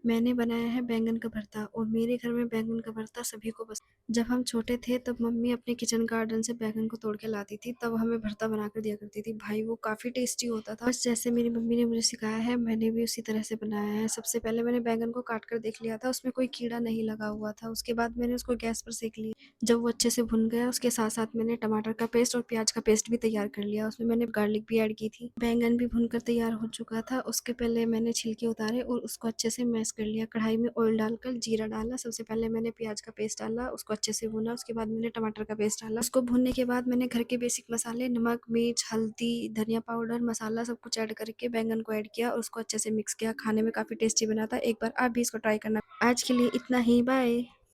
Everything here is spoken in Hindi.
मैंने बनाया है बैंगन का भरता और मेरे घर में बैंगन का भरता सभी को पसंद। जब हम छोटे थे तब मम्मी अपने किचन गार्डन से बैंगन को तोड़ के लाती थी, तब हमें भरता बनाकर दिया करती थी। भाई वो काफ़ी टेस्टी होता था। बस जैसे मेरी मम्मी ने मुझे सिखाया है मैंने भी उसी तरह से बनाया है। सबसे पहले मैंने बैंगन को काट कर देख लिया था, उसमें कोई कीड़ा नहीं लगा हुआ था। उसके बाद मैंने उसको गैस पर सेक लिया। जब वो अच्छे से भुन गया उसके साथ साथ मैंने टमाटर का पेस्ट और प्याज का पेस्ट भी तैयार कर लिया। उसमें मैंने गार्लिक भी ऐड की थी। बैंगन भी भुनकर तैयार हो चुका था। उसके पहले मैंने छिलके उतारे और उसको अच्छे से मैश कर लिया। कढ़ाई में ऑयल डालकर जीरा डाला। सबसे पहले मैंने प्याज का पेस्ट डाला, उसको अच्छे से भुना। उसके बाद मैंने टमाटर का पेस्ट डाला। उसको भुनने के बाद मैंने घर के बेसिक मसाले नमक, मिर्च, हल्दी, धनिया पाउडर, मसाला सब कुछ ऐड करके बैंगन को ऐड किया और उसको अच्छे से मिक्स किया। खाने में काफ़ी टेस्टी बना था। एक बार आप भी इसको ट्राई करना। आज के लिए इतना ही, बाय।